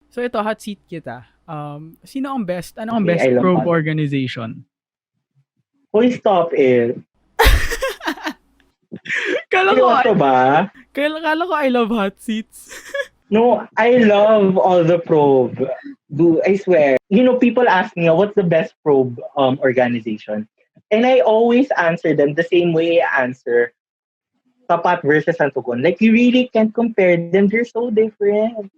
So ito, hot seat kita. Sino ang best? Ano ang Okay, best I love probe hot. organization? Hoy, stop it. Kala ko, Seryoso ba? kala ko I love hot seats. No, I love all the probe. I swear. People ask me, what's the best probe organization? And I always answer them the same way I answer Tapat versus Santugon. Like, you really can't compare them. They're so different.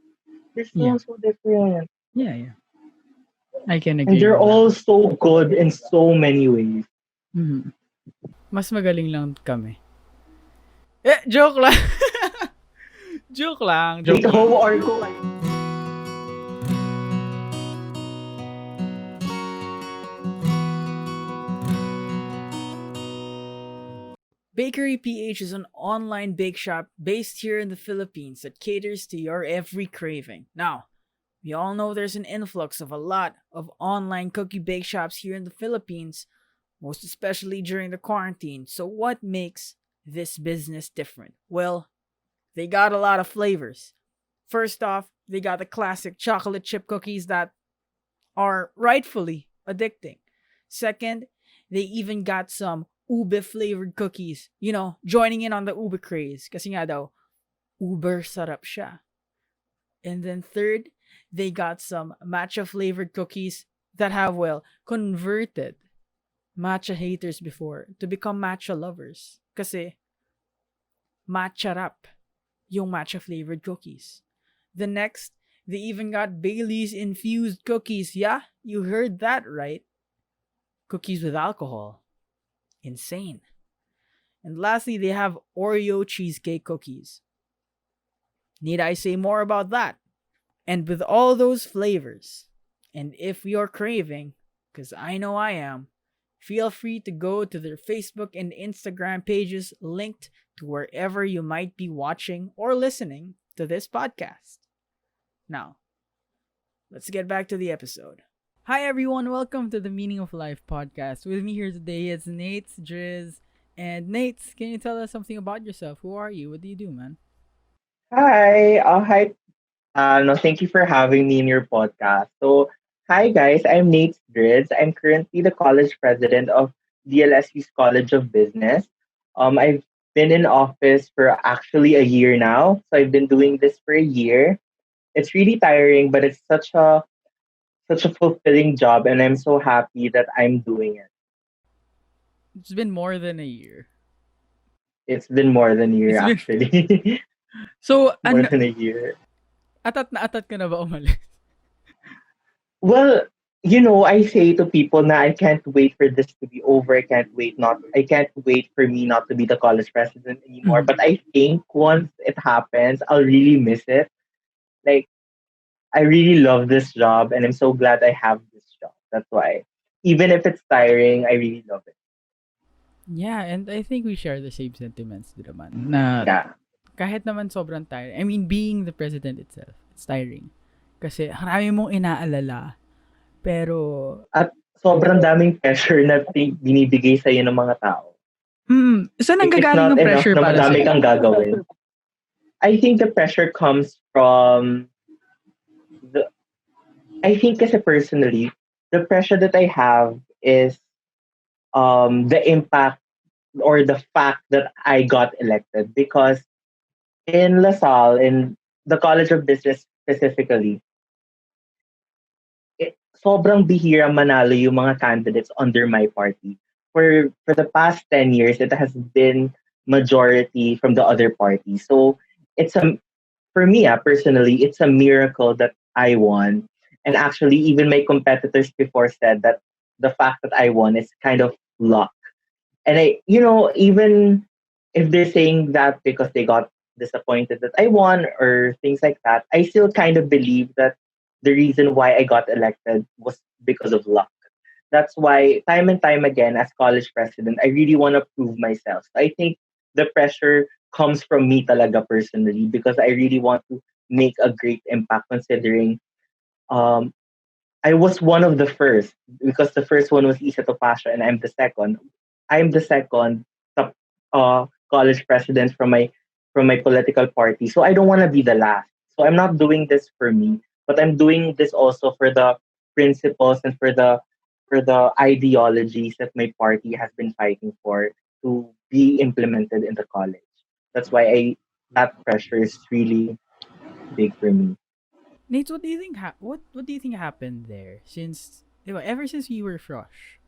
They're Yeah. so different. Yeah. I can And agree they're with all that. so good in so many ways. Mhm. Mas magaling lang kami. Joke lang. joke lang, Wait, joke how lang. are ko? Baykery PH is an online bake shop based here in the Philippines that caters to your every craving. Now, we all know there's an influx of a lot of online cookie bake shops here in the Philippines, most especially during the quarantine. So, what makes this business different? Well, they got a lot of flavors. First off, they got the classic chocolate chip cookies that are rightfully addicting. Second, they even got some ube flavored cookies. Joining in on the ube craze. Kasi nga daw, uber sarap siya. And then third, they got some matcha flavored cookies that have, well, converted matcha haters before to become matcha lovers. Kasi matcha rap yung matcha flavored cookies. The next, they even got Bailey's infused cookies. Yeah, you heard that right. Cookies with alcohol. Insane. And lastly, they have Oreo cheesecake cookies. Need I say more about that? And with all those flavors, and if you're craving, because I know I am, feel free to go to their Facebook and Instagram pages linked to wherever you might be watching or listening to this podcast. Now, let's get back to the episode. Hi everyone, welcome to the Meaning of Life podcast. With me here today is Nate, Driz, and Nate, can you tell us something about yourself? Who are you? What do you do, man? Hi. Hi. No, thank you for having me in your podcast. So, hi guys, I'm Nate Driz. I'm currently the college president of DLSU's College of Business. I've been in office for actually a year now. So I've been doing this for a year. It's really tiring, but it's such a fulfilling job, and I'm so happy that I'm doing it. It's been more than a year. It's been more than a year, It's been actually. so More than a year. atat na atat ka na ba umalis? Well, I say to people now I can't wait for this to be over. I can't wait for me not to be the college president anymore. But I think once it happens, I'll really miss it. Like, I really love this job and I'm so glad I have this job. That's why. Even if it's tiring, I really love it. Yeah, and I think we share the same sentiments din naman. Na Yeah. kahit naman sobrang tiring. I mean, being the president itself, it's tiring. Kasi marami mong inaalala. Pero, At sobrang daming pressure na binibigay sa'yo ng mga tao. saan Like, it's nanggagaling not ng enough pressure na para madami sa'yo? kang gagawin. I think the pressure comes from the I think kasi personally, the pressure that I have is the impact or the fact that I got elected because in LaSalle, in the College of Business specifically, sobrang bihira manalo yung mga candidates under my party. For the past 10 years, it has been majority from the other party. So it's for me, personally, it's a miracle that I won. And actually, even my competitors before said that the fact that I won is kind of luck. And even if they're saying that because they got disappointed that I won or things like that, I still kind of believe that the reason why I got elected was because of luck. That's why time and time again as college president, I really want to prove myself. I think the pressure comes from me talaga personally because I really want to make a great impact considering um, I was one of the first because the first one was Isa Topasha and I'm the second. I'm the second top college president from my political party. So I don't want to be the last. So I'm not doing this for me. but I'm doing this also for the principles and for the ideologies that my party has been fighting for to be implemented in the college. That's why I that pressure is really big for me. Nate, what do you think? What do you think happened there? Since ever since we were fresh,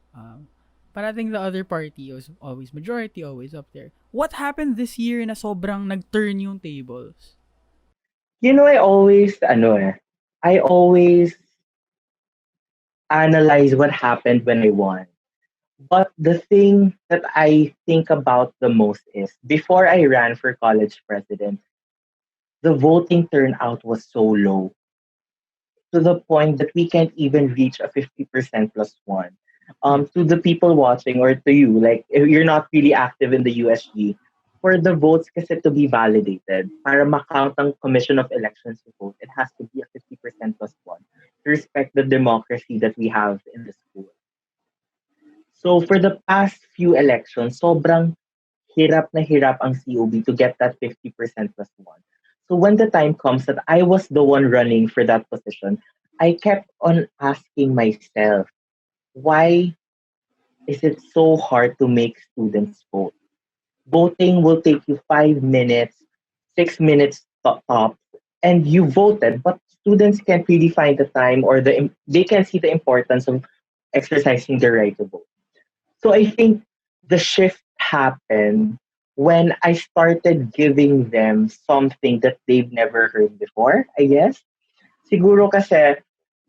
but I think the other party was always majority, always up there. What happened this year na sobrang nag-turn yung tables? You know, I always analyze what happened when I won. But the thing that I think about the most is before I ran for college president, the voting turnout was so low to the point that we can't even reach a 50% plus one. Yeah. To the people watching or to you, like if you're not really active in the USG, for the votes kasi to be validated, para makount ang Commission of Elections to vote, it has to be a 50% plus one to respect the democracy that we have in the school. So for the past few elections, sobrang hirap ang COB to get that 50% plus one. So when the time comes that I was the one running for that position, I kept on asking myself, why is it so hard to make students vote? Voting will take you 5 minutes, 6 minutes top, and you voted, but students can't really find the time or they can see the importance of exercising their right to vote. So I think the shift happened when I started giving them something that they've never heard before, I guess. Siguro kasi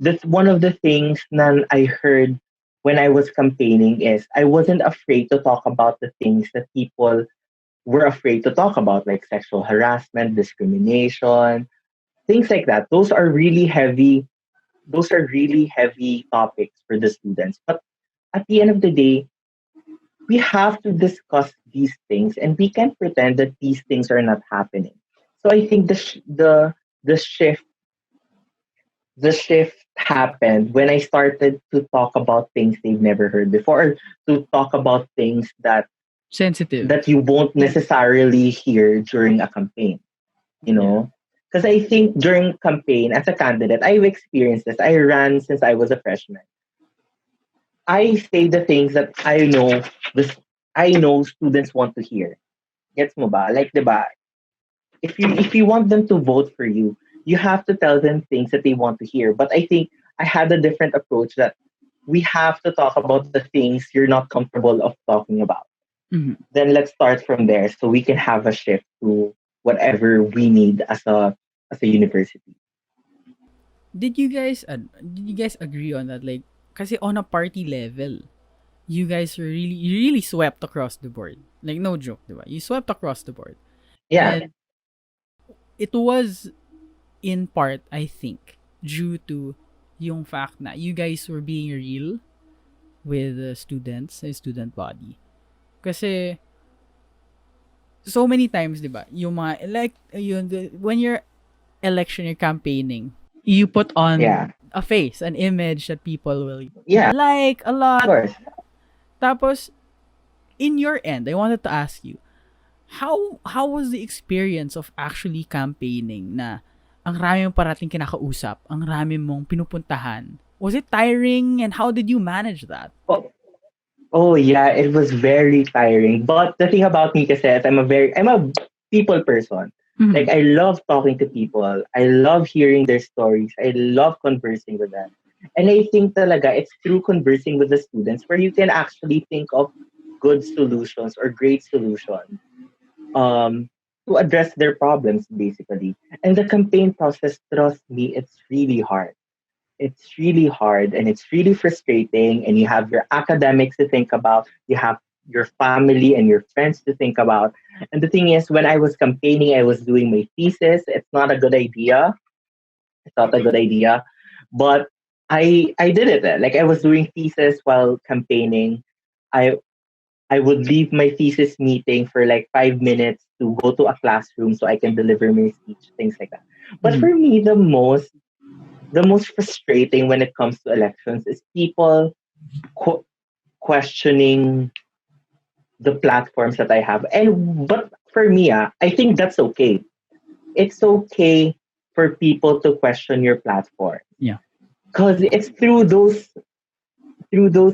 that's one of the things na I heard when I was campaigning is I wasn't afraid to talk about the things that people were afraid to talk about, like sexual harassment, discrimination, things like that. Those are really heavy topics for the students. But at the end of the day, we have to discuss these things and we can't pretend that these things are not happening. So I think the shift happened when I started to talk about things they've never heard before, or to talk about things Sensitive. that you won't necessarily hear during a campaign, you Yeah. know? Because I think during campaign as a candidate, I've experienced this. I ran since I was a freshman. I say the things that this I know students want to hear. Gets mo ba? Like, 'di ba? If you want them to vote for you, you have to tell them things that they want to hear. But I think I had a different approach that we have to talk about the things you're not comfortable of talking about. Mhm. Then let's start from there so we can have a shift to whatever we need as a university. Did you guys agree on that? Like, kasi on a party level, you guys were you really swept across the board. Like, no joke, diba? You swept across the board. Yeah, And it was in part, I think, due to yung fact na you guys were being real with the students, the student body. Kasi so many times, 'di ba? Yung mga when you're election you're campaigning, you put yeah, on a face, an image that people will yeah, like a of lot. course. Tapos in your end, I wanted to ask you, how was the experience of actually campaigning na ang rami mong parating kinakausap, ang rami mong pinupuntahan? Was it tiring and how did you manage that? Oh, oh yeah, it was very tiring. But the thing about me kasi is I'm a people person. Mhm. Like I love talking to people. I love hearing their stories. I love conversing with them. And I think talaga it's through conversing with the students where you can actually think of good solutions or great solutions um, to address their problems basically. And the campaign process, trust me, it's really hard. It's really hard and it's really frustrating. And you have your academics to think about, you have your family and your friends to think about. And the thing is, when I was campaigning, I was doing my thesis. It's not a good idea. It's not a good idea. But I did it. Like I was doing thesis while campaigning. I I would leave my thesis meeting for like 5 minutes to go to a classroom so I can deliver my speech, things like that. But Mhm. for me, the most frustrating when it comes to elections is people qu- questioning the platforms that I have. And but for me, I think that's okay. It's okay for people to question your platform. Yeah. Because it's through those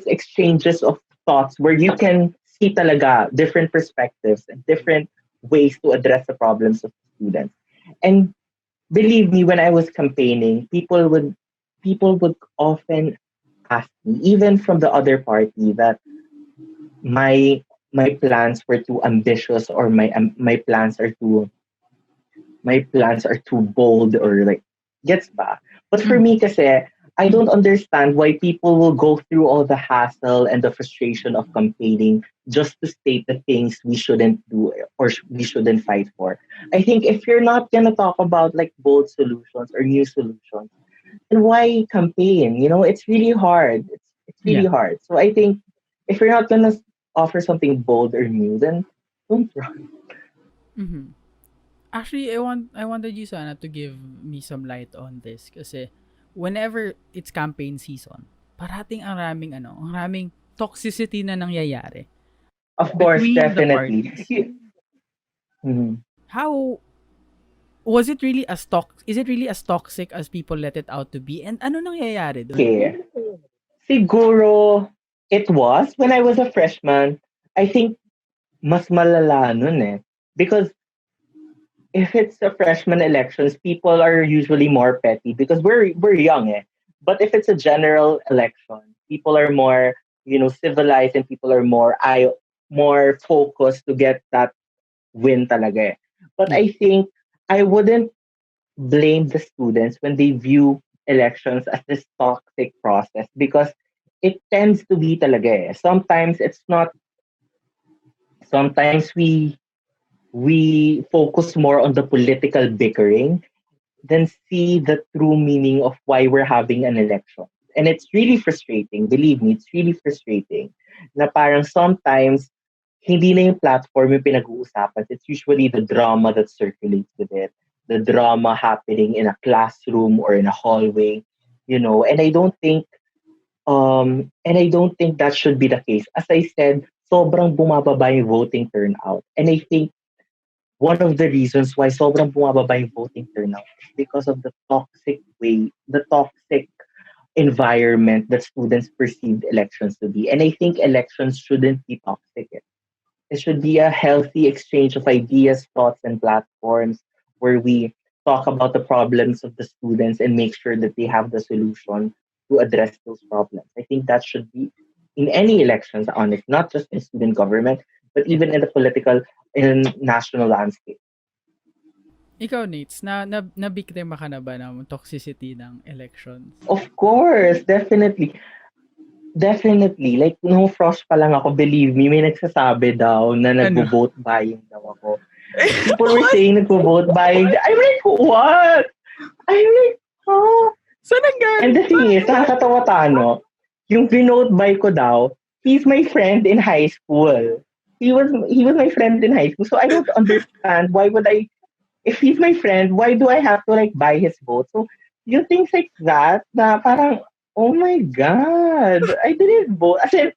exchanges of thoughts where you can see talaga different perspectives and different ways to address the problems of students. And believe me, when I was campaigning, people would often ask me, even from the other party, that my plans were too ambitious, or my plans are too bold, or like, gets ba? But for me kasi, I don't understand why people will go through all the hassle and the frustration of campaigning just to state the things we shouldn't do, or we shouldn't fight for. I think if you're not gonna talk about like bold solutions or new solutions, then why campaign? It's really hard. It's really Yeah. hard. So I think if you're not gonna offer something bold or new, then don't run. Mm-hmm. Actually, I wanted you sana to give me some light on this kasi whenever it's campaign season, parating ang raming toxicity na nangyayari Of course, between the definitely. parties. Mhm. How was it really as is it really as toxic as people let it out to be? And ano nangyayari dun? Okay. Siguro, it was when I was a freshman. I think mas malala nun eh. Because if it's a freshman elections, people are usually more petty because we're young eh. But if it's a general election, people are more, civilized, and people are more focused to get that win talaga eh. But Yeah. I think I wouldn't blame the students when they view elections as this toxic process, because it tends to be talaga eh. Sometimes it's not. Sometimes we focus more on the political bickering than see the true meaning of why we're having an election. And it's really frustrating. Believe me, it's really frustrating. Na parang sometimes hindi na yung platform yung pinag-uusapan. It's usually the drama that circulates with it. The drama happening in a classroom or in a hallway, and I don't think that should be the case. As I said, sobrang bumababa yung voting turnout. And I think one of the reasons why sobrang bumababa yung voting turnout is because of the toxic environment that students perceived elections to be. And I think elections shouldn't be toxic. It should be a healthy exchange of ideas, thoughts, and platforms where we talk about the problems of the students and make sure that they have the solution to address those problems. I think that should be in any elections, honest, not just in student government, but Yeah. even in the political and national landscape. Ikaw, Nates, nabiktima ka na ba ng toxicity ng elections? Of course, definitely. Definitely. Like, nung frosh pa lang ako, believe me, may nagsasabi daw na Ano? nagbo-vote buying daw ako. People were saying nagbo-vote buying. I'm like, what? I'm like, huh? Saan ang And the thing is, nakakatawa tano, yung binote buy ko daw, he's my friend in high school. He was my friend in high school. So I don't understand why would I, if he's my friend, why do I have to like buy his vote? So yung things like that, na parang, oh my God, I didn't vote. As in,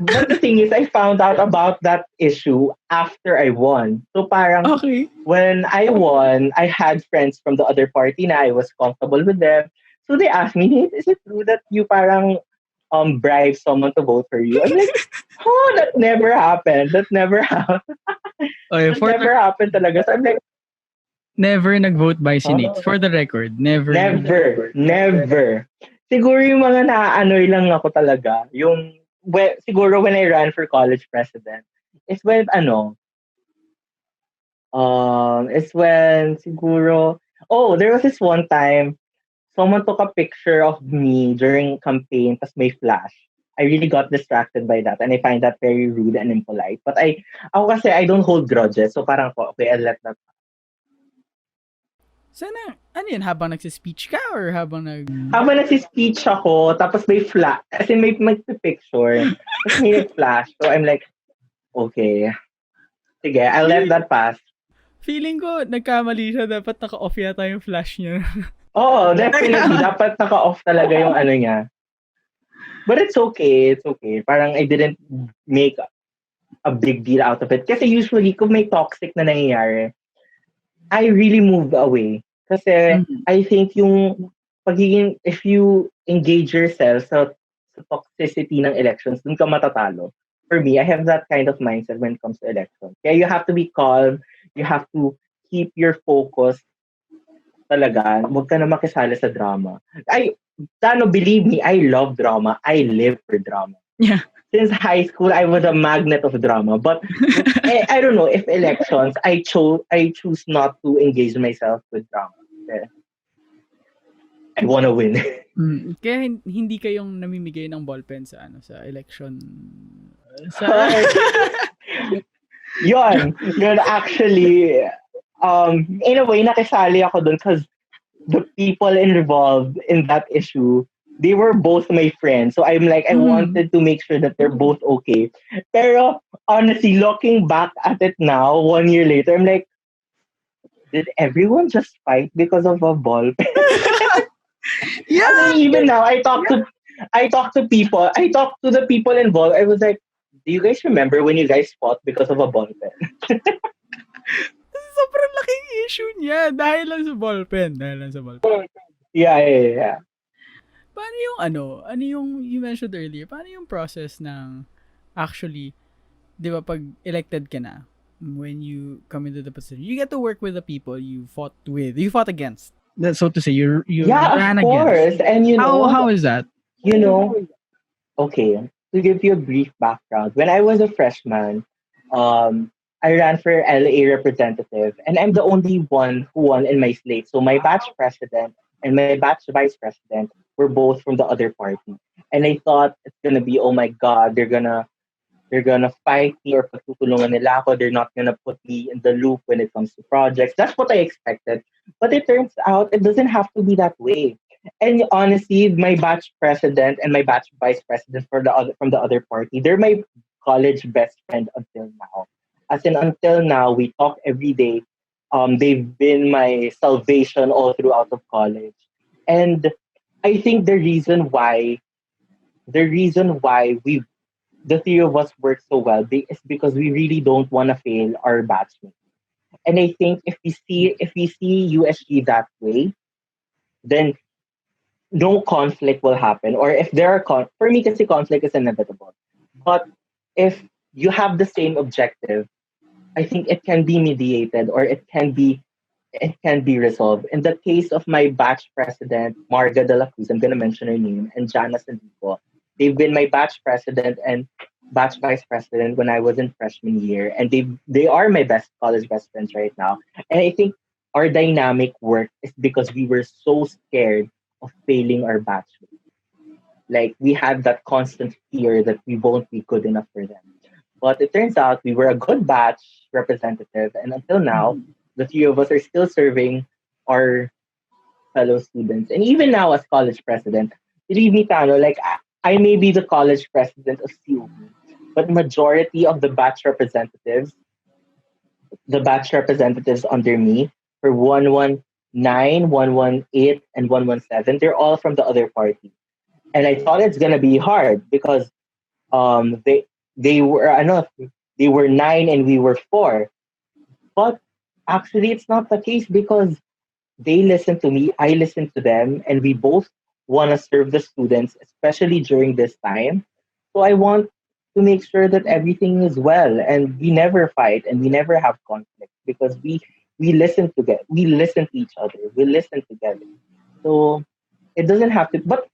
but the thing is, I found out about that issue after I won. So parang, Okay. when I won, I had friends from the other party na I was comfortable with them. So they asked me, "Hey, is it true that you parang bribe someone to vote for you?" I'm like, oh, that never happened. That never happened. Okay, That never happened talaga. So I'm like, never nag-vote by si huh? Nates. For the record, never. Never. Never. Siguro yung mga naaanoy lang ako talaga, siguro when I ran for college president, is when it's when siguro, oh, there was this one time, someone took a picture of me during campaign, tas may flash. I really got distracted by that, and I find that very rude and impolite. But ako kasi, I don't hold grudges, so parang ako, okay, I'll let that. Sana, ano yun, habang nagsispeech ka or habang Habang nagsi-speech ako, tapos may flash, as in may picture, tapos may flash. So I'm like, okay, sige, I'll let that pass. Feeling ko, nagkamali siya. Dapat naka-off yata yung flash niya. Oo, definitely. Dapat naka-off talaga yung ano niya. But it's okay. It's okay. Parang I didn't make a big deal out of it. Kasi usually, kung may toxic na nangyayari, I really move away. Kasi Mhm. I think yung pagiging, if you engage yourself sa toxicity ng elections, dun ka matatalo. For me, I have that kind of mindset when it comes to elections. Kaya you have to be calm, you have to keep your focus talaga. Huwag ka na makisali sa drama. Believe me, I love drama. I live for drama. Yeah. Since high school, I was a magnet of drama. But I don't know if elections, I choose not to engage myself with drama. Eh, I wanna win. Kaya hindi kayong namimigay ng ballpen sa sa election sa Yun actually, in a way, nakisali ako dun because the people involved in that issue, they were both my friends. So I'm like, I wanted to make sure that they're both okay. Pero honestly, looking back at it now, 1 year later, I'm like, did everyone just fight because of a ball? Yeah. And then even now, I talk to people. I talk to the people involved. I was like, do you guys remember when you guys fought because of a ball pen? Sobrang laking issue niya dahil lang sa ballpen. Yeah. Paano yung ano yung you mentioned earlier, paano yung process ng actually, di ba pag elected ka na, when you come into the position, you get to work with the people you fought against. So to say, you Yeah, ran of course. against. And How is that? you know, okay, to give you a brief background, when I was a freshman, I ran for LA representative, and I'm the only one who won in my slate. So my batch president and my batch vice president were both from the other party, and I thought it's gonna be, oh my god, they're gonna fight me or pagtutulungan nila ako. They're not gonna put me in the loop when it comes to projects. That's what I expected. But it turns out it doesn't have to be that way. And honestly, my batch president and my batch vice president from the other party, they're my college best friend until now. As in, until now, we talk every day. They've been my salvation all throughout of college. And I think the reason why the three of us work so well is because we really don't want to fail our batchmates. And I think if we see USG that way, then no conflict will happen. Or if there are for me, kasi conflict is inevitable. But if you have the same objective, I think it can be mediated or it can be resolved. In the case of my batch president, Marga de la Cruz, I'm gonna mention her name, and Jana Sandico, they've been my batch president and batch vice president when I was in freshman year, and they are my college best friends right now. And I think our dynamic work is because we were so scared of failing our batch. Like we had that constant fear that we won't be good enough for them. But it turns out we were a good batch representative, and until now, the three of us are still serving our fellow students. And even now, as college president, believe me, Tano, like I may be the college president of CUB, but majority of the batch representatives under me for 119, 118, and 117, they're all from the other party. And I thought it's gonna be hard because um they they were I know they were nine and we were four. But actually it's not the case because they listen to me, I listen to them, and we both want to serve the students, especially during this time. So I want to make sure that everything is well, and we never fight and we never have conflict because we listen together, we listen to each other, we listen together. So it doesn't have to. But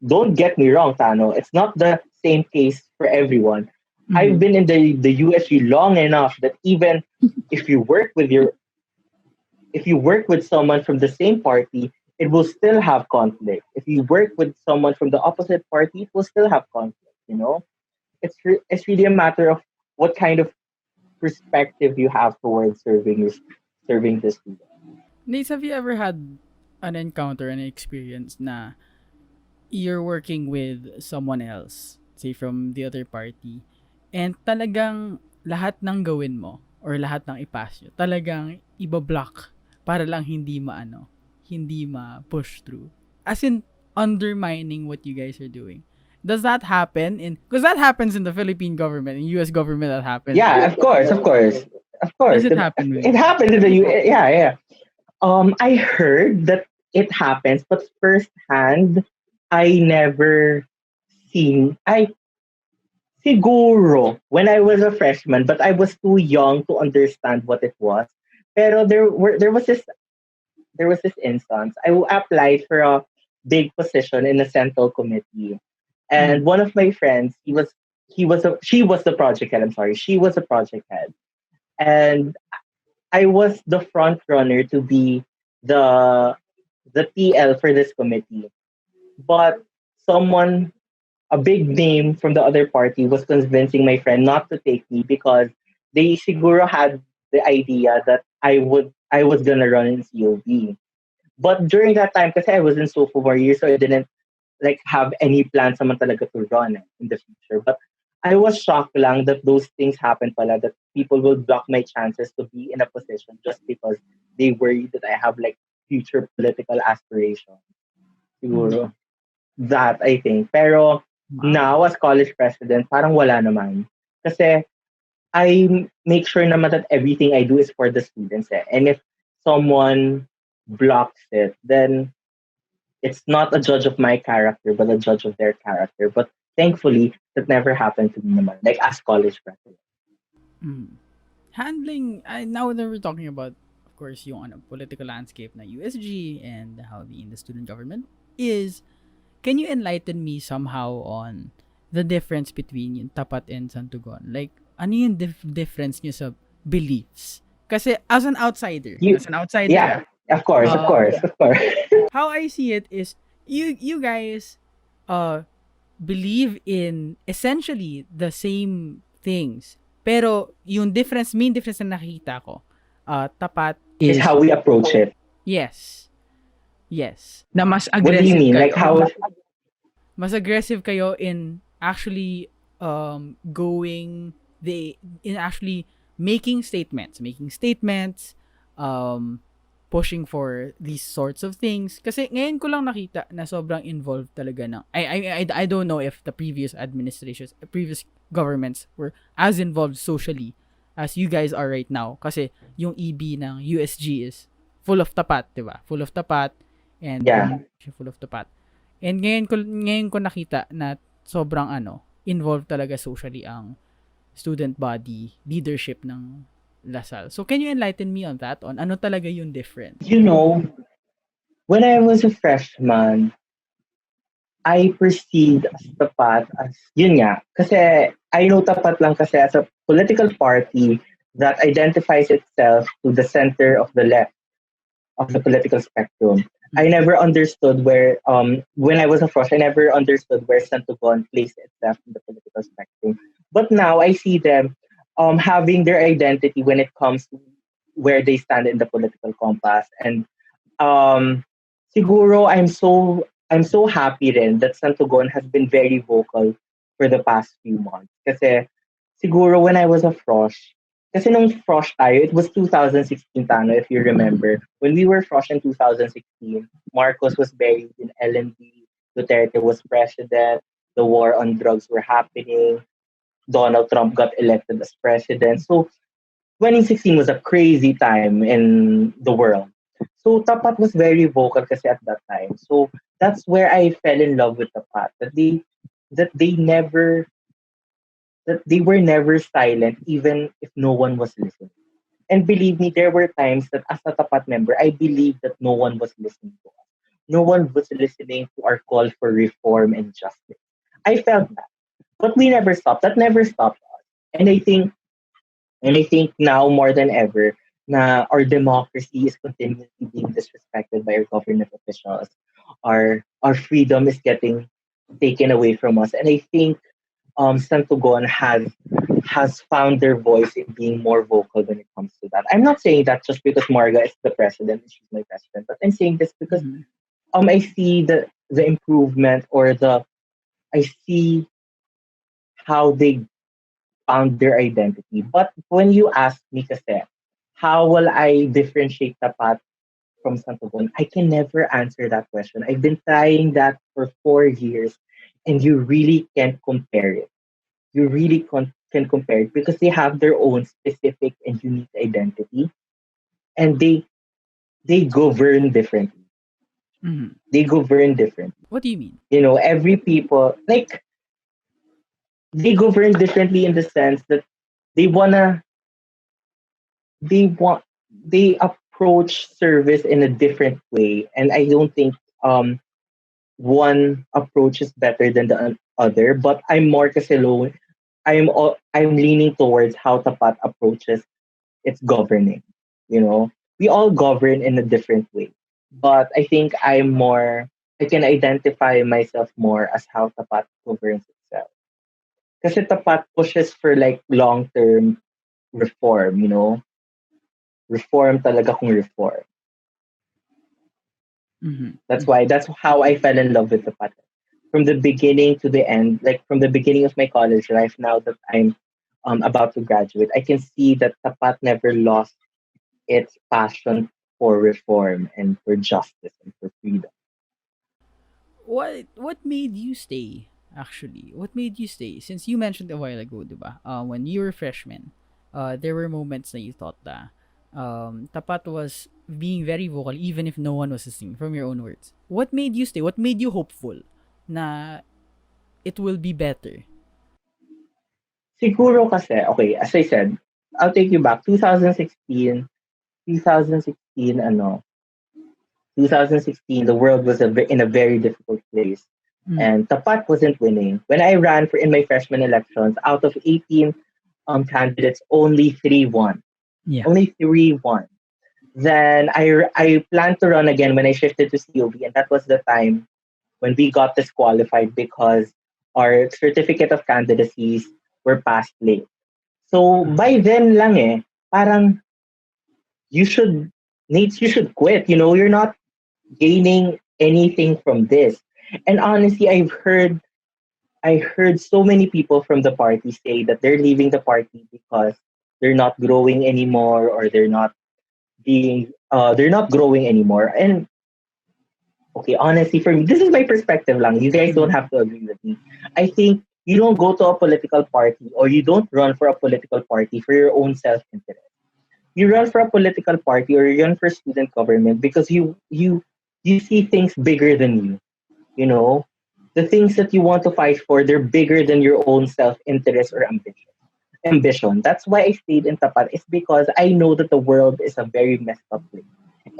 don't get me wrong, Tano. It's not the same case for everyone. I've been in the USU long enough that even if you work with your if you work with someone from the same party, it will still have conflict. If you work with someone from the opposite party, it will still have conflict. It's really a matter of what kind of perspective you have towards serving the student. Nates, have you ever had an encounter, an experience na you're working with someone else, say from the other party, and talagang lahat ng gawin mo or lahat ng ipass nyo, talagang ibablock para lang hindi ma-push through. As in, undermining what you guys are doing. Does that happen because that happens in the Philippine government, in US government that happens. Yeah, of course. Does it happen with It you? happens in the U. Yeah. I heard that it happens, but firsthand, I never seen. I siguro when I was a freshman, but I was too young to understand what it was. Pero there was this instance. I applied for a big position in a central committee, and Mm. one of my friends, she was the project head. I'm sorry, she was a project head, and I was the front runner to be the the TL for this committee. But someone, a big name from the other party, was convincing my friend not to take me because they siguro had the idea that I was gonna run in COV. But during that time, kasi I was in sophomore year, so I didn't like have any plans naman talaga to run in the future. But I was shocked lang that those things happen pala, that people will block my chances to be in a position just because they worry that I have like future political aspirations. Mm. Siguro. That, I think. Pero Wow. now, as college president, parang wala naman. Kasi I make sure naman that everything I do is for the students. Eh. And if someone blocks it, then it's not a judge of my character, but a judge of their character. But thankfully, that never happened to me naman, like as college president. Mm. Handling, now that we're talking about, of course, yung political landscape na USG and how the student government is, can you enlighten me somehow on the difference between yung Tapat and Santugon? Like, ano yung difference nyo sa beliefs? Kasi You, as an outsider, yeah, of course, of uh, course, of course. how I see it is, you guys uh believe in essentially the same things. Pero yung main difference na nakita ko, Tapat Is is, how we approach it. yes, yes, na mas What do you aggressive mean? Like kayo. how? Mas aggressive kayo in actually going in actually making statements, um pushing for these sorts of things. Kasi ngayon ko lang nakita na sobrang involved talaga ng I don't know if the previous administrations, previous governments were as involved socially as you guys are right now. Kasi yung EB ng USG is full of tapat, 'di ba? Full of tapat and Yeah. full of tapat. And ngayon ko nakita na sobrang involved talaga socially ang student body leadership ng Lasal. So can you enlighten me on that? On ano talaga yung difference? You know, when I was a freshman, I perceived as Tapat as, yun nga, kasi I know Tapat lang kasi as a political party that identifies itself to the center of the left of the political spectrum. I never understood where, when I was a frosh, I never understood where Santugon placed itself in the political spectrum. But now I see them having their identity when it comes to where they stand in the political compass. And um, siguro I'm so happy rin that Santugon has been very vocal for the past few months. Kasi siguro when I was a frosh, kasi nung frosh tayo, it was 2016 Tano, if you remember. When we were frosh in 2016, Marcos was buried in LND, Duterte was president, the war on drugs were happening, Donald Trump got elected as president. So 2016 was a crazy time in the world. So Tapat was very vocal kasi at that time. So that's where I fell in love with Tapat. That they never that they were never silent even if no one was listening. And believe me, there were times that as a Tapat member, I believed that no one was listening to us. No one was listening to our call for reform and justice. I felt that. But we never stopped. That never stopped us. And I think now more than ever, na our democracy is continuously being disrespected by our government officials. Our freedom is getting taken away from us. And I think Santugon has found their voice in being more vocal when it comes to that. I'm not saying that just because Marga is the president, she's my president, but I'm saying this because Mhm. I see the improvement or I see how they found their identity. But when you ask me kasi, how will I differentiate Tapat from Santogon? I can never answer that question. I've been trying that for 4 years, and you really can't compare it. You really can compare it because they have their own specific and unique identity, and they govern differently. Mhm. They govern differently. What do you mean? You know, every people like they govern differently in the sense that they wanna they want they approach service in a different way, and I don't think one approach is better than the other. But I'm more kasi low. I'm leaning towards how Tapat approaches its governing. You know, we all govern in a different way, but I think I can identify myself more as how Tapat governs itself. Kasi Tapat pushes for like long term reform. You know, reform talaga kung reform. Mhm. That's how I fell in love with Tapat. From the beginning to the end, like from the beginning of my college life, now that I'm about to graduate, I can see that Tapat never lost its passion for reform and for justice and for freedom. What made you stay? Actually, what made you stay? Since you mentioned a while ago, diba? When you were freshman, there were moments that you thought that Tapat was being very vocal, even if no one was listening. From your own words, what made you stay? What made you hopeful na it will be better? Siguro kasi, okay, as I said, I'll take you back. 2016, 2016, the world was in a very difficult place. Mm. And Tapat wasn't winning. When I ran for in my freshman elections, out of 18 candidates, only 3 won. Yeah. Only 3 won. Then I planned to run again when I shifted to COV, and that was the time when we got disqualified because our certificate of candidacies were passed late. So by then lang parang you should Nate, you should quit. You know, you're not gaining anything from this. And honestly, I heard so many people from the party say that they're leaving the party because they're not growing anymore, or they're not growing anymore. And okay, honestly, for me, this is my perspective lang. You guys don't Mm. have to agree with me. I think you don't go to a political party, or you don't run for a political party for your own self-interest. You run for a political party, or you run for student government because you see things bigger than you. You know, the things that you want to fight for, they're bigger than your own self-interest or ambition. That's why I stayed in Tapat. It's because I know that the world is a very messed up place.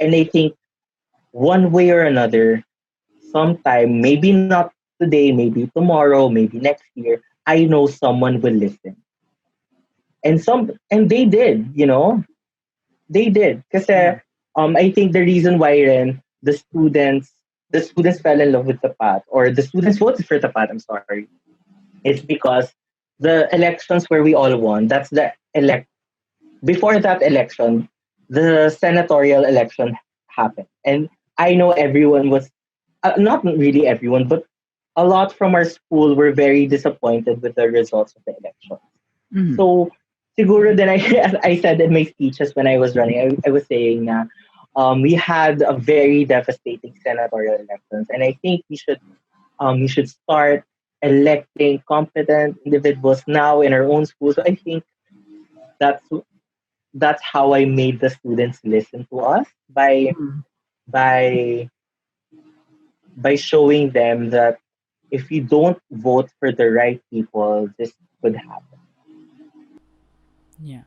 And I think one way or another, sometime, maybe not today, maybe tomorrow, maybe next year, I know someone will listen. And they did, you know, they did. Kasi Yeah. I think the reason why then the students fell in love with the path, or the students voted for the path, I'm sorry, is because the elections where we all won, that's the elect before that election, the senatorial election happened. And I know everyone was not really everyone, but a lot from our school were very disappointed with the results of the election. Mm. So siguro then as I said in my speeches when I was running, I was saying na we had a very devastating senatorial elections, and I think we should start electing competent individuals now in our own schools. So I think that's that's how I made the students listen to us Mm. by by showing them that if you don't vote for the right people, this could happen. Yeah.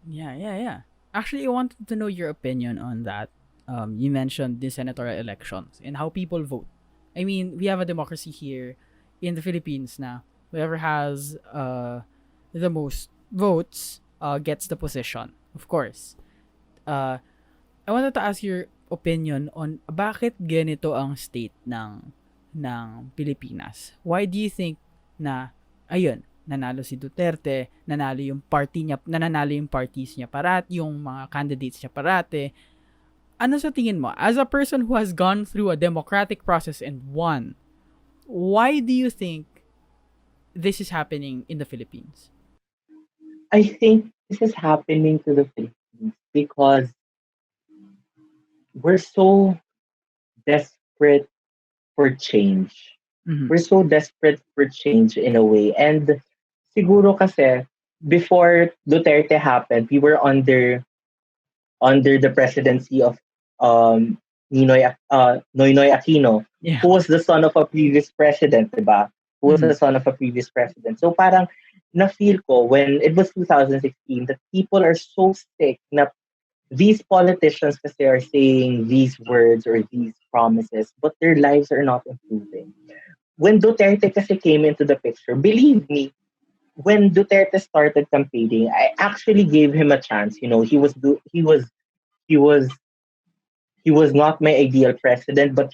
Yeah. Actually, I wanted to know your opinion on that. You mentioned the senatorial elections and how people vote. I mean, we have a democracy here in the Philippines now. Whoever has the most votes gets the position, of course. Uh, I wanted to ask your opinion on bakit ganito ang state ng Pilipinas. Why do you think na ayun, nanalo si Duterte, nananalo yung parties niya parati, yung mga candidates niya parati. Ano sa tingin mo, as a person who has gone through a democratic process and won, why do you think this is happening in the Philippines? I think this is happening to the Philippines because we're so desperate for change. Mhm. We're so desperate for change in a way. And siguro kasi before Duterte happened, we were under under the presidency of um, Noynoy Aquino, Yeah. who was the son of a previous president, diba? Who was the Mhm. son of a previous president. So parang na-feel ko when it was 2016 that people are so sick na these politicians kasi are saying these words or these promises, but their lives are not improving. When Duterte kasi came into the picture, believe me, when Duterte started campaigning, I actually gave him a chance. You know, he was he was not my ideal president, but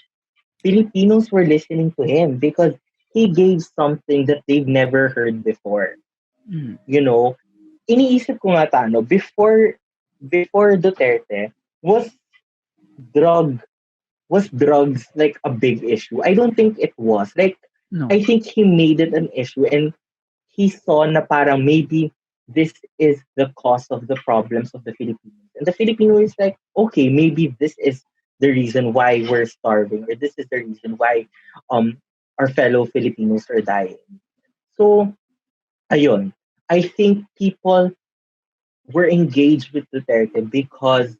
Filipinos were listening to him because he gave something that they've never heard before. Mhm. You know, iniisip ko nga tano, before Duterte, was drug was drugs like a big issue? I don't think it was. Like No. I think he made it an issue and he saw na parang maybe this is the cause of the problems of the Filipinos. And the Filipino is like, okay, maybe this is the reason why we're starving or this is the reason why um our fellow Filipinos are dying. So ayun. I think people were engaged with Duterte because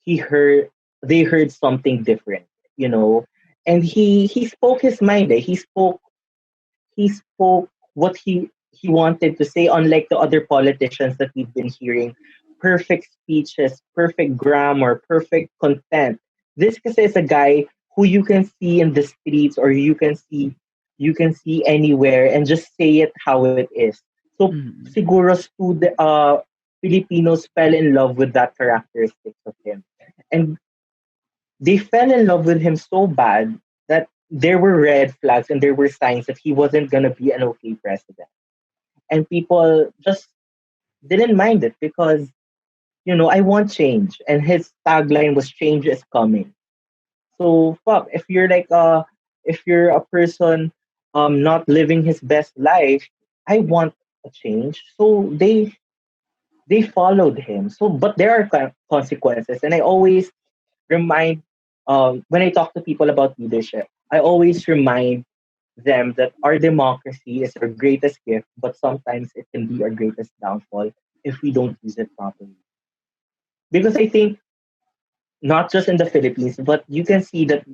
he heard they heard something different, you know. And he spoke his mind. He spoke what he wanted to say, unlike the other politicians that we've been hearing. Perfect speeches, perfect grammar, perfect content. This kasi is a guy who you can see in the streets or you can see anywhere and just say it how it is. So Mhm. siguro Filipinos fell in love with that characteristics of him. And they fell in love with him so bad that there were red flags and there were signs that he wasn't going to be an okay president. And people just didn't mind it because, I want change. And his tagline was change is coming. So fuck, if you're a person not living his best life, I want a change. So they followed him. So but there are consequences. And I always remind when I talk to people about leadership, I always remind them that our democracy is our greatest gift, but sometimes it can be our greatest downfall if we don't use it properly. Because I think not just in the Philippines, but you can see that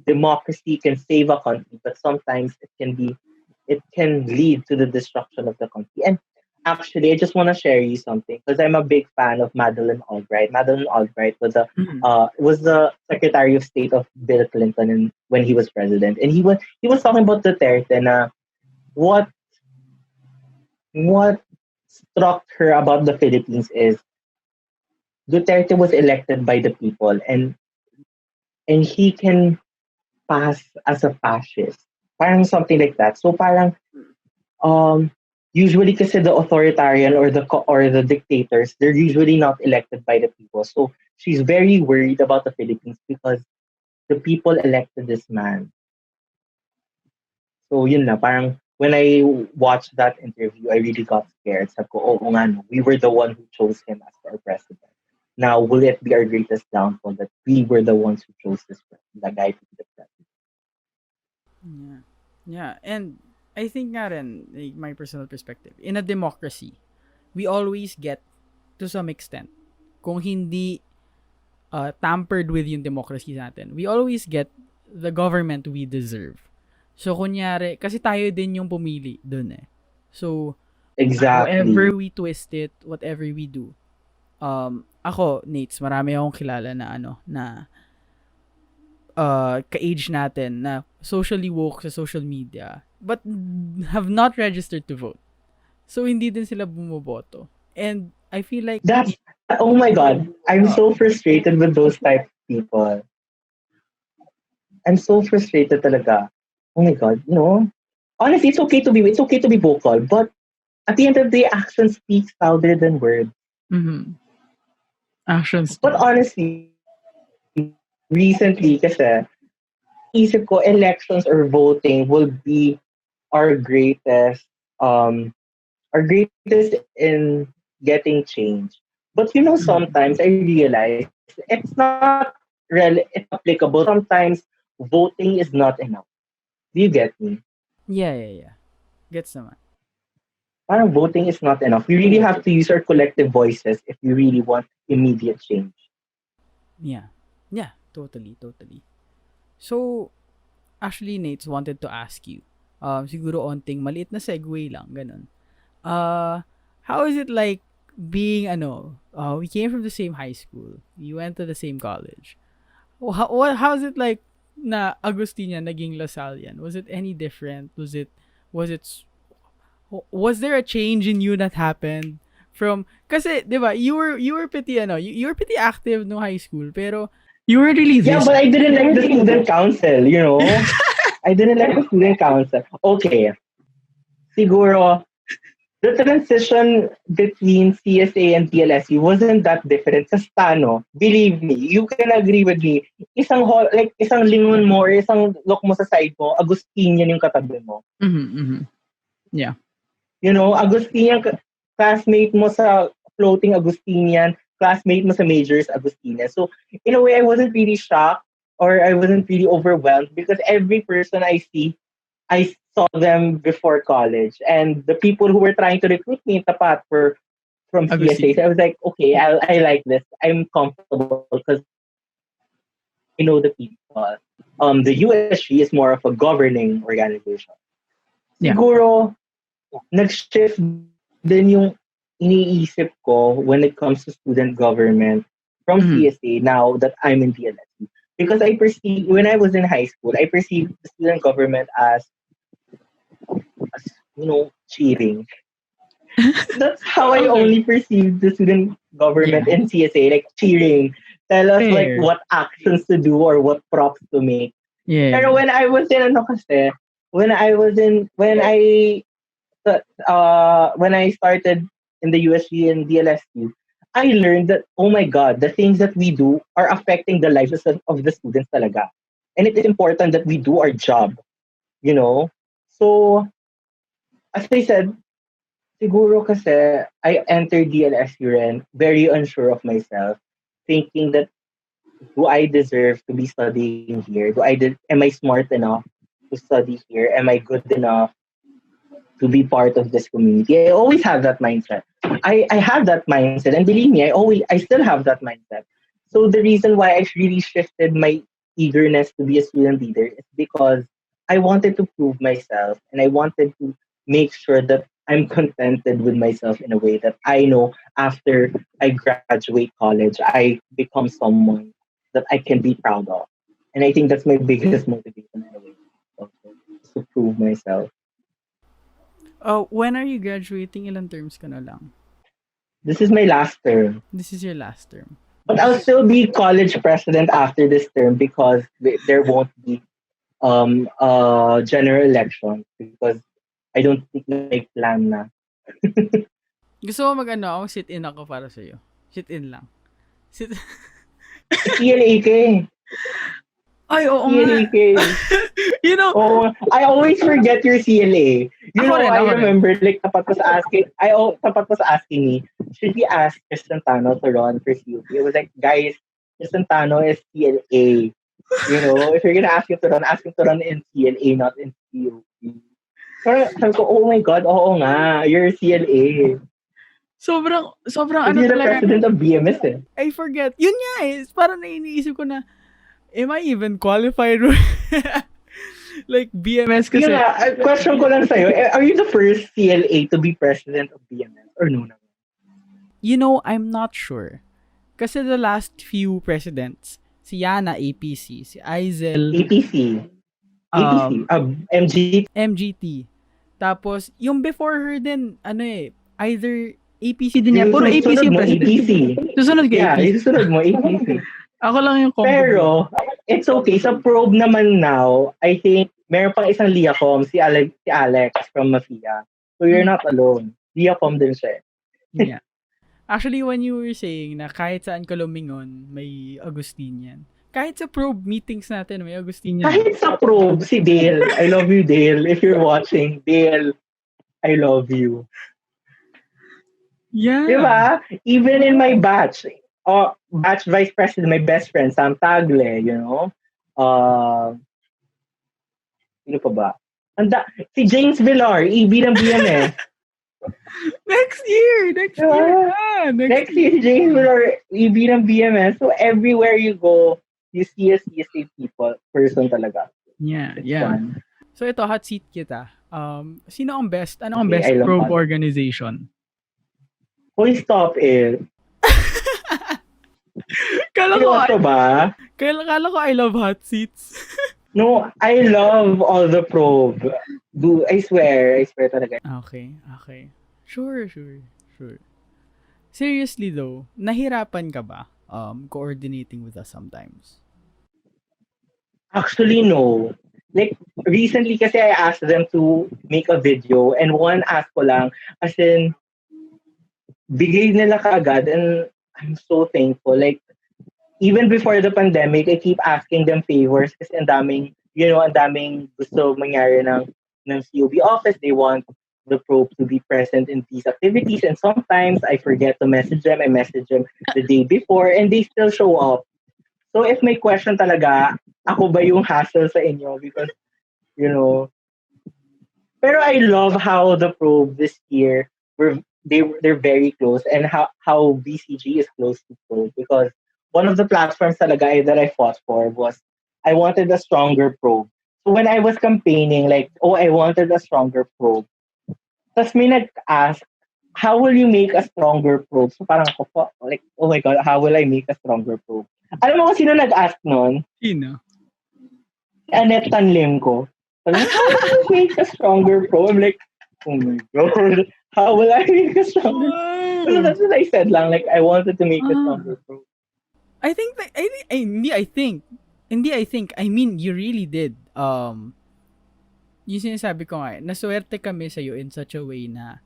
democracy can save a country, but sometimes it can lead to the destruction of the country. And actually, I just want to share you something because I'm a big fan of Madeleine Albright. Madeleine Albright Mhm. was the Secretary of State of Bill Clinton when he was president, and he was talking about Duterte na what what struck her about the Philippines is Duterte was elected by the people, and he can pass as a fascist, parang something like that. So parang Um, usually kasi the authoritarian or the dictators, they're usually not elected by the people. So she's very worried about the Philippines because the people elected this man. So yun na, parang when I watched that interview, I really got scared. Sabi ko, oo nga no, we were the one who chose him as our president. Now, will it be our greatest downfall that we were the ones who chose the guy to be the president? Yeah. Yeah, and I think nga rin, like, my personal perspective, in a democracy, we always get, to some extent, kung hindi tampered with yung democracy natin, we always get the government we deserve. So, kunyari, kasi tayo din yung pumili dun eh. So, Exactly. however we twist it, whatever we do, ako, Nates, marami akong kilala na ka-age natin na socially woke sa social media but have not registered to vote. So, hindi din sila bumoboto. And I feel like, That's, oh my God, I'm so frustrated with those type of people. I'm so frustrated talaga. Oh my God, honestly, it's okay to be vocal, but at the end of the day, action speaks louder than words. mhm, actions But do. honestly, recently, kasi iniisip ko elections or voting will be our greatest, um, our greatest in getting change. But Mhm. sometimes I realize it's not applicable. Sometimes voting is not enough. Do you get me? Yeah, yeah, yeah. Gets naman. Parang voting is not enough. We really have to use our collective voices if we really want immediate change. Yeah. Yeah, totally, totally. So, actually, Nate, wanted to ask you. Siguro onting maliit na segue lang, ganun. Uh, how is it like being, we came from the same high school. We went to the same college. How's it like na Agustinian naging Lasallian? Was it any different? Was it, was there a change in you that happened? From, kasi, di ba, you were pretty, you were pretty active no high school, pero you weren't really Yeah, this. but I didn't like the student council, you know? I didn't like the student council. Okay, siguro, the transition between CSA and DLSU wasn't that different sa Stano. Believe me, you can agree with me. Isang lingon mo or isang look mo sa side mo, Agustinian yung katabi mo. Mm-hmm, mm-hmm. Yeah. You know, Agustinian, classmate mo sa floating Agustinian, classmate mo sa majors Agustinian. So, in a way, I wasn't really shocked or I wasn't really overwhelmed because every person I see, I saw them before college. And the people who were trying to recruit me in Tapat were from CSA. Agustin. So I was like, okay, I like this. I'm comfortable because I know the people. The USG is more of a governing organization. Yeah. Siguro, nag-shift din yung iniisip ko when it comes to student government from Mhm. CSA now that I'm in DLSU. Because when I was in high school, I perceived the student government as cheating. That's how I Okay. only perceived the student government Yeah. in CSA, like cheering. Tell us like Fair. what actions to do or what props to make. Pero Yeah. when I was in when I started in the USG and DLSU, I learned that, oh my God, the things that we do are affecting the lives of the students talaga. And it is important that we do our job, you know? So, as I said, siguro kasi I entered DLSU rin very unsure of myself, thinking that do I deserve to be studying here? Am I smart enough to study here? Am I good enough to be part of this community? I always have that mindset. I have that mindset, and believe me, I still have that mindset. So the reason why I really shifted my eagerness to be a student leader is because I wanted to prove myself, and I wanted to make sure that I'm contented with myself in a way that I know after I graduate college, I become someone that I can be proud of. And I think that's my biggest motivation in a way, also, is to prove myself. When are you graduating? Ilang terms ka na lang? This is my last term. This is your last term. But I'll still be college president after this term because there won't be general election because I don't think may plan na. Gusto mo ako, sit-in ako para sa'yo. Sit-in lang. Sit CLA ka eh. Ay, oo CLA nga. ka eh. You know, Oh, I always forget your CLA. I ako rin. remember like Tapat was asking me, should we ask Tristan Tano to run for CUP? It was like, guys, Tristan Tano is CLA. If you're gonna ask him to run in CLA, not in CUP. Parang sabi ko, oh my God, oo nga, you're CLA. sobrang You're the president of BMS eh. I forget. Yun nga eh. Parang naiisip ko na, am I even qualified? Like, BMS kasi. Yun nga, question ko lang sa'yo, are you the first CLA to be president of BMS or no naman? I'm not sure. Kasi the last few presidents, si Yana, APC, si Aizel, APC, MGT. Tapos, yung before her din, either APC din niya. Puro APC yung president. APC. Susunod ka Yeah, APC. susunod mo, APC. Ako lang yung combo. Pero, it's okay. Sa probe naman now, I think, meron pang isang Liacom, si Alex from Mafia. So, you're not alone. Liacom din siya. Yeah. Actually, when you were saying na kahit saan ka lumingon, may Agustinian. Kahit sa probe meetings natin, may Agustinian. Kahit sa probe, si Dale. I love you, Dale. If you're watching, Dale, I love you. Yeah. Diba? Even in my batch vice president, my best friend, Sam Tagle, sino pa ba? Si James Villar, EB ng BMS. Next year Diba? na. Next year, James will be ng BMS. So everywhere you go, you see a CSA person talaga. Yeah, It's yeah. fun. So ito, hot seat kita. Sino ang best? Ano ang Okay, best I love probe hot. organization? Hoy, stop it. Kala ko, Seryoso ba? kala ko I love hot seats. No, I love all the probe. I swear talaga. Okay. Sure. Seriously though, nahirapan ka ba coordinating with us sometimes? Actually, no. Like, recently kasi I asked them to make a video and one ask ko lang, as in, bigay nila kaagad and I'm so thankful. Like, even before the pandemic, I keep asking them favors kasi ang daming gusto mangyari ng COB office. They want the probe to be present in these activities and sometimes I forget to message them. I message them the day before and they still show up. So if may question talaga, ako ba yung hassle sa inyo? Because, pero I love how the probe this year, they're very close and how BCG is close to probe because one of the platforms talaga that I fought for was I wanted a stronger probe. So when I was campaigning, like, oh, I wanted a stronger probe. Tapos may nag-ask, how will you make a stronger probe? So parang ako po, like, oh my God, how will I make a stronger probe? Alam mo kung sino nag-ask nun? Sino? Annette Tanlim ko. Sabi niya, how will you make a stronger probe? I'm like, oh my God, how will I make a stronger probe? So that's what I said lang, like, I wanted to make a stronger probe. I mean, you really did. Yung sinasabi ko nga, naswerte kami sa'yo in such a way na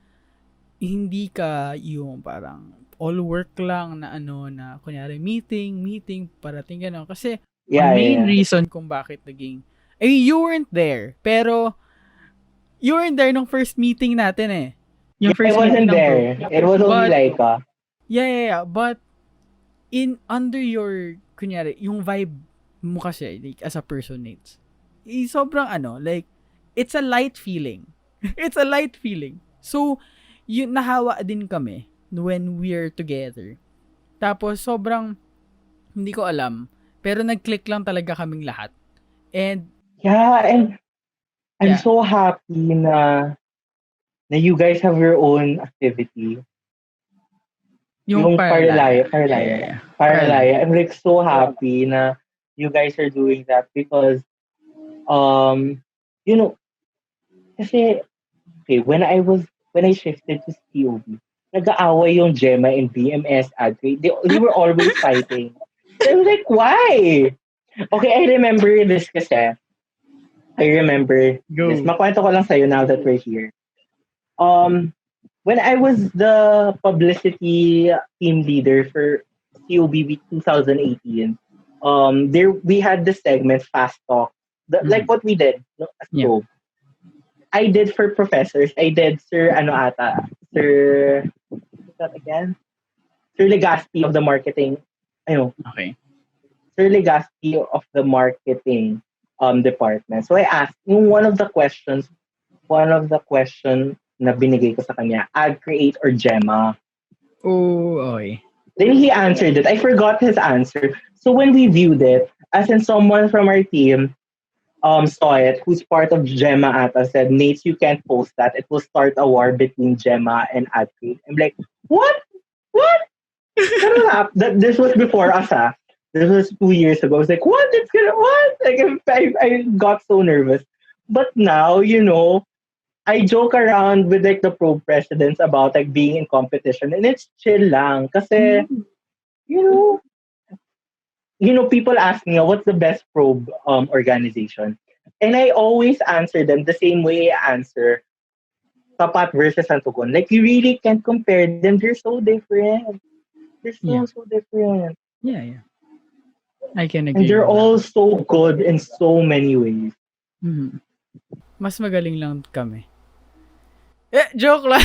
hindi ka yung parang all work lang na na kunyari meeting, parating gano'n. Kasi main reason kung bakit naging, you weren't there, pero you weren't there nung first meeting natin eh. Yung first I wasn't there. It was only Laika. Yeah. But under your, kunyari, yung vibe mo kasi, like, as a person, Nates, sobrang like, it's a light feeling. It's a light feeling. So, yun, nahawa din kami when we're together. Tapos, sobrang, hindi ko alam, pero nag-click lang talaga kaming lahat. And, yeah, and I'm so happy na you guys have your own activity. Yung Paralaya. I'm like so happy na you guys are doing that because, kasi, okay, when I shifted to COB, nag-aaway yung Gemma and BMS Adri. They were always fighting. So I was like, why? Okay, I remember this kasi. This. Makwento ko lang sa'yo now that we're here. When I was the publicity team leader for COBB 2018, we had the segment Fast Talk, like what we did. So, I did for professors. I did Sir what's that again? Sir Legaspi of the marketing. Okay. Sir Legaspi of the marketing department. So I asked one of the questions na binigay ko sa kanya, ad create or Gemma. Oh, okay. Then he answered it. I forgot his answer. So when we viewed it, as in someone from our team saw it, who's part of Gemma Ata, said, Nate, you can't post that. It will start a war between Gemma and AdCreate. I'm like, what? This was before us, This was 2 years ago. I was like, what? Like, I got so nervous. But now, I joke around with like the probe presidents about like being in competition and it's chill lang. Kasi, people ask me, what's the best probe organization? And I always answer them the same way I answer Tapat versus Santugon. Like, you really can't compare them. They're so different. They're so different. Yeah. I can agree. And they're all so good in so many ways. Mm-hmm. Mas magaling lang kami. Joke lang.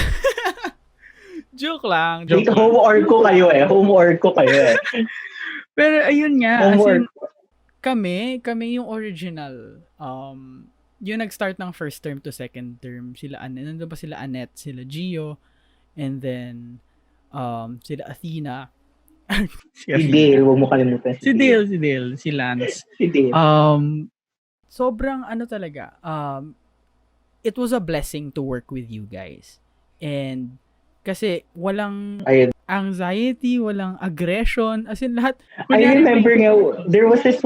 Joke lang. Homework ko kayo eh. Pero ayun nga, as in, kami yung original yung nag-start ng first term to second term, nandun pa sila Annette, sila Gio, and then, sila Athena. Si Si Athena. Dale, huwag mo kalimutan si Dale. Si Dale, si Lance. Si Dale. Sobrang talaga, it was a blessing to work with you guys. And, kasi walang Ayun. anxiety, walang aggression, as in lahat. I remember nga, there was this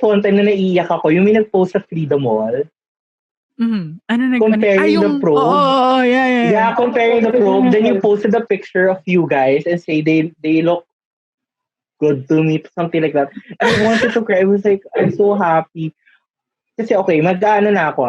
one time na naiiyak ako, yung may nag-post sa Freedom Wall. Comparing the probe. Oh, yeah. Yeah, comparing the probe. Then you posted a picture of you guys and say they look good to me, something like that. And I wanted to cry. I was like, I'm so happy. Kasi okay, mag-ano na ako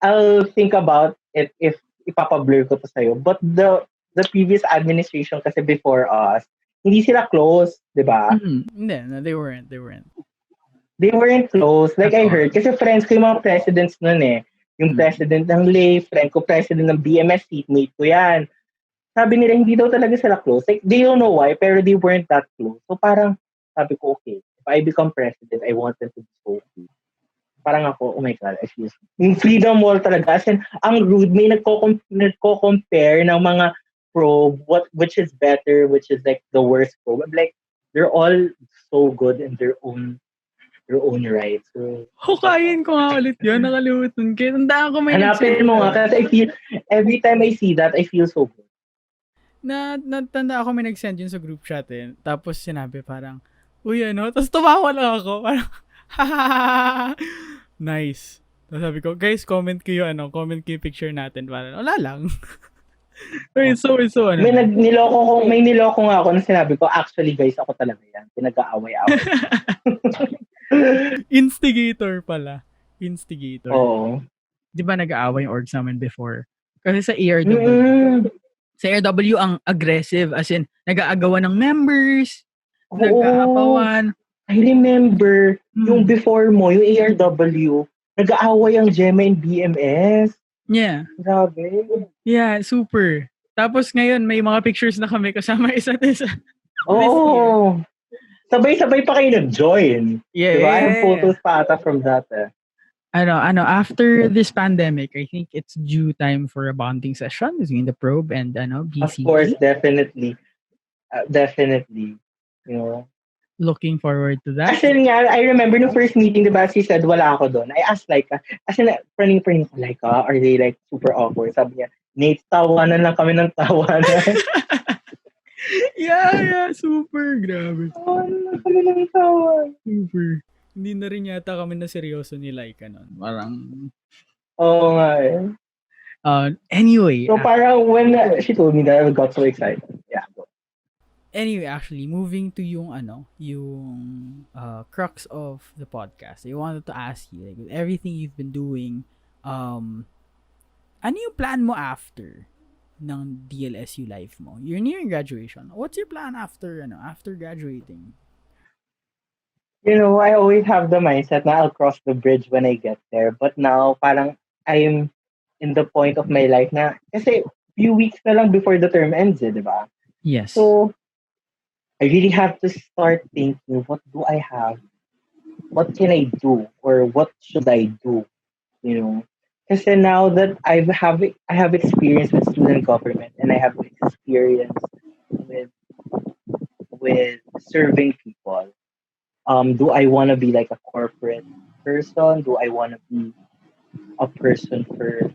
I'll think about it if ipapablur ko to sa'yo. But the previous administration kasi before us, hindi sila close, di ba? No, they weren't. They weren't close. Like I heard, kasi friends ko yung mga presidents nun eh. Yung president ng LAY, friend ko, president ng BMS, seatmate ko yan. Sabi nila, hindi daw talaga sila close. Like, they don't know why, pero they weren't that close. So parang, sabi ko, okay, if I become president, I want them to be so close. Parang ako, oh my God, I feel so. Yung Freedom Wall talaga, as in, ang rude, may nagko-compare ng mga probe, which is better, which is like the worst probe. Like, they're all so good in their own right. So, hukayin ko nga ulit yun. Nakalimutan ko. Tandaan ko may hanapin mo nga kasi I feel, every time I see that, I feel so good. Natanda ako may nag-send yun sa group chat eh. Tapos sinabi parang, uy tapos tumawa lang ako. Parang, nice. Tapos sabi ko, guys, comment ko yung picture natin. Parang, wala lang. So May niloko nga ako na sinabi ko, actually guys, ako talaga yan. Pinag-aaway-aaway. Instigator pala. Oo. Di ba nag-aaway yung orgs namin before? Kasi sa ERW, sa ERW ang aggressive, as in, nag-aagawan ng members, nag-aapawan. I remember, yung before mo, yung ERW, nag-aaway ang Gemma and BMS. Yeah. Grabe. Yeah, super. Tapos ngayon, may mga pictures na kami kasama isa't isa. Oh. Sabay-sabay pa kayo nag-join. Yeah. Diba? I have photos pa ata from that. After this pandemic, I think it's due time for a bonding session between the probe and BCP. Of course, definitely. Definitely. You know. Looking forward to that. As in nga, I remember the first meeting, diba, she said, wala ako doon. I asked like, as in, praning like, are they like super awkward? Sabi niya, Nate, tawanan lang kami ng tawanan. Yeah, super, grabe. Tawanan lang kami ng tawanan. Super. Hindi na rin yata kami na seryoso ni Laika nun. Parang, oo nga eh. Anyway. So parang when she told me that, I got so excited. Yeah. Anyway, actually, moving to yung crux of the podcast. I wanted to ask you, like, with everything you've been doing, ano yung plan mo after ng DLSU life mo? You're nearing graduation. What's your plan after graduating? You know, I always have the mindset na I'll cross the bridge when I get there. But now, parang I'm in the point of my life na, kasi few weeks na lang before the term ends, di ba? Yes. So, I really have to start thinking, what do I have? What can I do? Or what should I do? You know? Kasi now that I have experience with student government and I have experience with serving people, do I want to be like a corporate person? Do I want to be a person for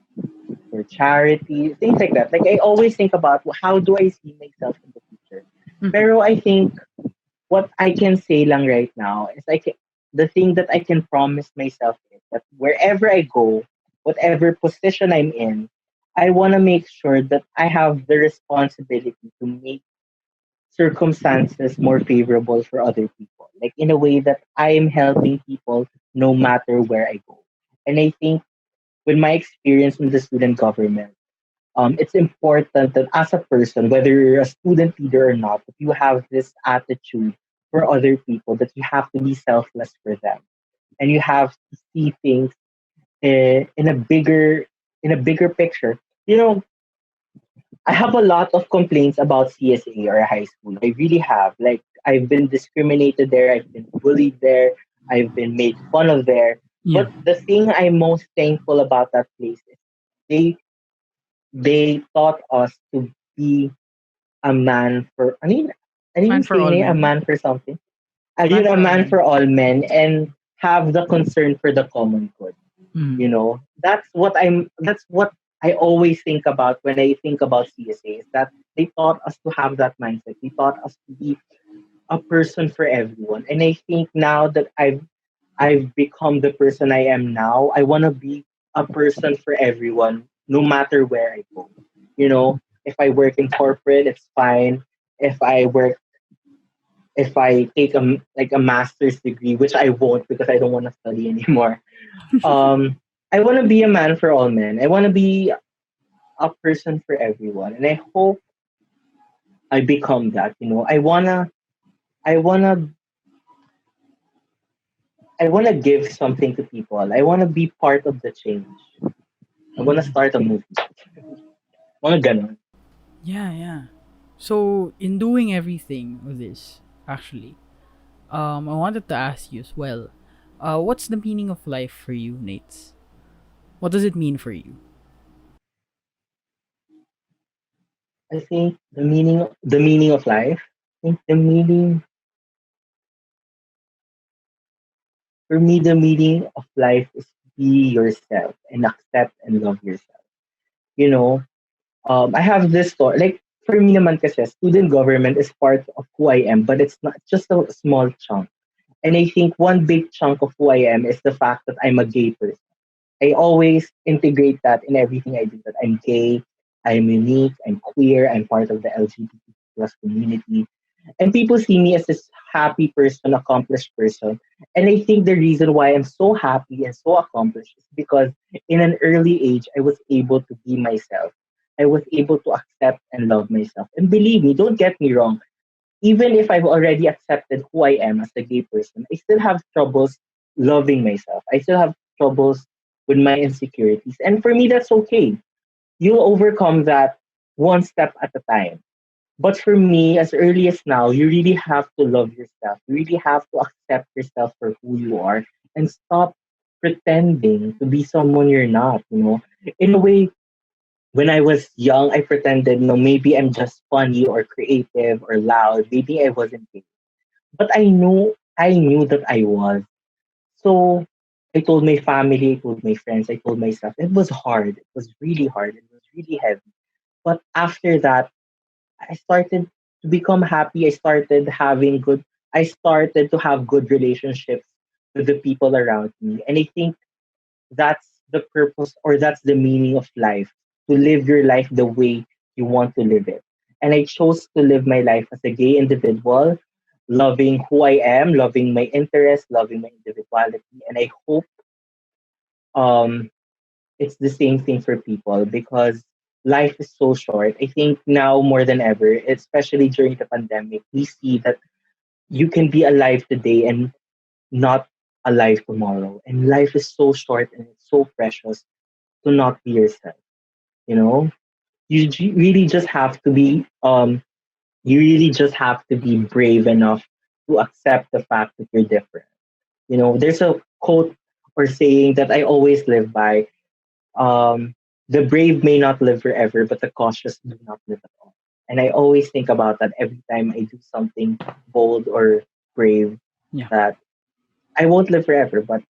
charity? Things like that. Like I always think about how do I see myself in the future? Pero I think what I can say lang right now is like the thing that I can promise myself is that wherever I go, whatever position I'm in, I want to make sure that I have the responsibility to make circumstances more favorable for other people. Like in a way that I'm helping people no matter where I go. And I think with my experience in the student government, it's important that as a person, whether you're a student leader or not, if you have this attitude for other people, that you have to be selfless for them, and you have to see things in a bigger picture. You know, I have a lot of complaints about CSA or high school. I really have. Like I've been discriminated there. I've been bullied there. I've been made fun of there. Yeah. But the thing I'm most thankful about that place is they they taught us to be a man for ano Man yung for saying all na yun? A men. man for something. Man Ayun, a for all man men. for all men and have the concern for the common good. Mm. That's what I always think about when I think about CSA is that they taught us to have that mindset. They taught us to be a person for everyone. And I think now that I've become the person I am now, I want to be a person for everyone no matter where I go. If I work in corporate, it's fine. If I work if I take a master's degree, which I won't because I don't want to study anymore. I want to be a man for all men. I want to be a person for everyone, and I hope I become that. I wanna, I wanna give something to people. I wanna be part of the change. I wanna Mm. start a movement. Mga ganon. Yeah, yeah. So, in doing everything with this, actually, I wanted to ask you as well, what's the meaning of life for you, Nates? What does it mean for you? I think the meaning of life. I think the meaning for me, the meaning of life is be yourself and accept and love yourself. You know, I have this story. Like for me naman kasi, student government is part of who I am, but it's not just a small chunk. And I think one big chunk of who I am is the fact that I'm a gay person. I always integrate that in everything I do. That I'm gay, I'm unique, I'm queer, I'm part of the LGBT plus community, and people see me as this happy person, accomplished person. And I think the reason why I'm so happy and so accomplished is because in an early age, I was able to be myself. I was able to accept and love myself. And believe me, don't get me wrong, even if I've already accepted who I am as a gay person, I still have troubles loving myself. I still have troubles with my insecurities. And for me, that's okay. You'll overcome that one step at a time. But for me, as early as now, you really have to love yourself. You really have to accept yourself for who you are and stop pretending to be someone you're not. In a way, when I was young, I pretended, maybe I'm just funny or creative or loud. Maybe I wasn't gay. But I knew that I was. So I told my family, I told my friends, I told myself. It was hard. It was really hard. It was really heavy. But after that, I started to become happy. I started to have good relationships with the people around me. And I think that's the purpose or that's the meaning of life, to live your life the way you want to live it. And I chose to live my life as a gay individual, loving who I am, loving my interests, loving my individuality. And I hope um, it's the same thing for people because life is so short. I think now more than ever, especially during the pandemic, we see that you can be alive today and not alive tomorrow. And life is so short and it's so precious to not be yourself. You know, really just have to be you really just have to be brave enough to accept the fact that you're different. There's a quote or saying that I always live by. Um, the brave may not live forever, but the cautious do not live at all. And I always think about that every time I do something bold or brave, Yeah. that I won't live forever, but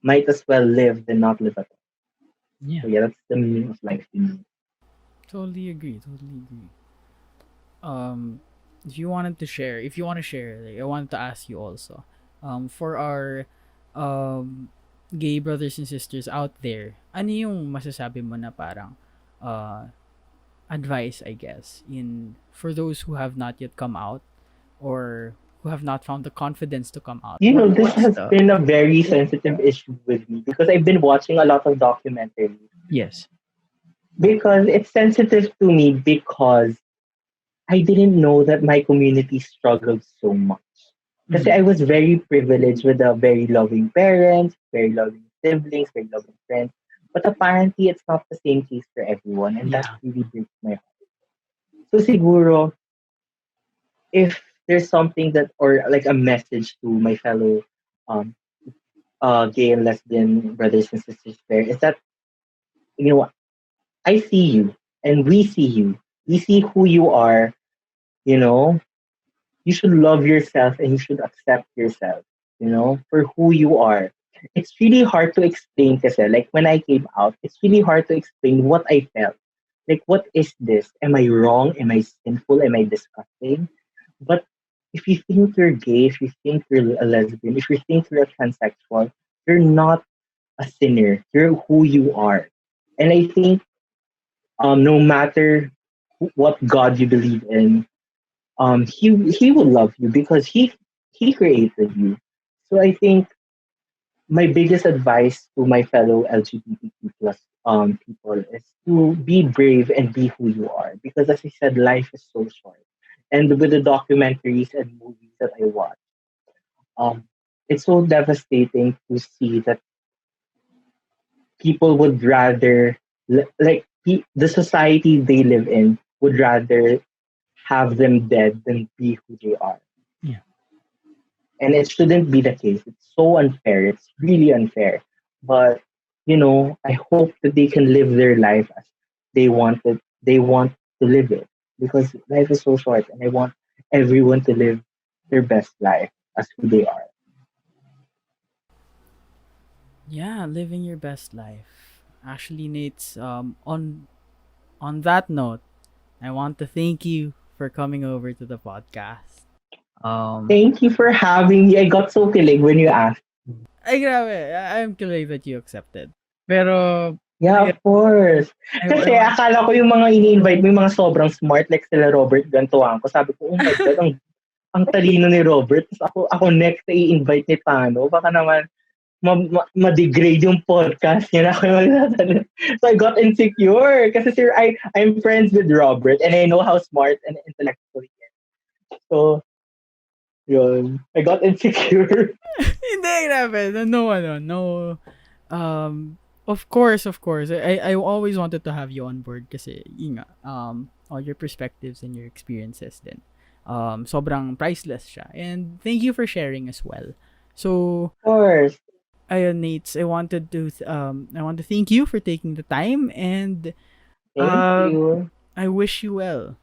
might as well live than not live at all. Yeah. So yeah, that's the meaning of life to me. Totally agree. Totally agree. Um, if you wanted to share, if you want to share, like, I wanted to ask you also, for our um gay brothers and sisters out there, ano yung masasabi mo na parang uh advice, I guess, in for those who have not yet come out or who have not found the confidence to come out? This What's has the been a very sensitive issue with me because I've been watching a lot of documentaries. yes? Because it's sensitive to me because I didn't know that my community struggled so much. Because Mm-hmm. I was very privileged with a very loving parents, very loving siblings, very loving friends. But apparently, it's not the same case for everyone, and that Yeah. really breaks my heart. So siguro, if there's something that, or like a message to my fellow um, gay and lesbian brothers and sisters there is that, you know, I see you and we see you. We see who you are, you know. You should love yourself and you should accept yourself, for who you are. It's really hard to explain kasi, like when I came out, it's really hard to explain what I felt. Like, what is this? Am I wrong? Am I sinful? Am I disgusting? But if you think you're gay, if you think you're a lesbian, if you think you're a transsexual, you're not a sinner. You're who you are. And I think no matter what God you believe in, he will love you because he created you. So I think my biggest advice to my fellow LGBTQ plus people is to be brave and be who you are, because as I said, life is so short. And with the documentaries and movies that I watch, um, it's so devastating to see that people would rather the society they live in would rather have them dead than be who they are. Yeah. And it shouldn't be the case. It's so unfair. It's really unfair. But I hope that they can live their life as they want to live it, because life is so short, and I want everyone to live their best life as who they are. Yeah, living your best life. Actually, Nate's on that note, I want to thank you for coming over to the podcast. Thank you for having me. I got so kilig when you asked. Ay, grabe. I'm glad that you accepted. Pero, Yeah, of course. Kasi akala ko yung mga ini-invite mo, yung mga sobrang smart, like sila Robert Gantuan ko. Sabi ko, oh my God, ang talino ni Robert. Tapos ako next na i-invite ni Tano. Baka naman ma-degrade yung podcast niya na ako yung magsasalit. So I got insecure. Kasi sir, I'm friends with Robert and I know how smart and intellectual he is. So, yun. I got insecure. Hindi, grabe. No. Of course. I always wanted to have you on board kasi, yun nga, all your perspectives and your experiences din. Sobrang priceless siya. And thank you for sharing as well. So, Of course. ayun, Nates, I want to thank you for taking the time, and Thank you. I wish you well.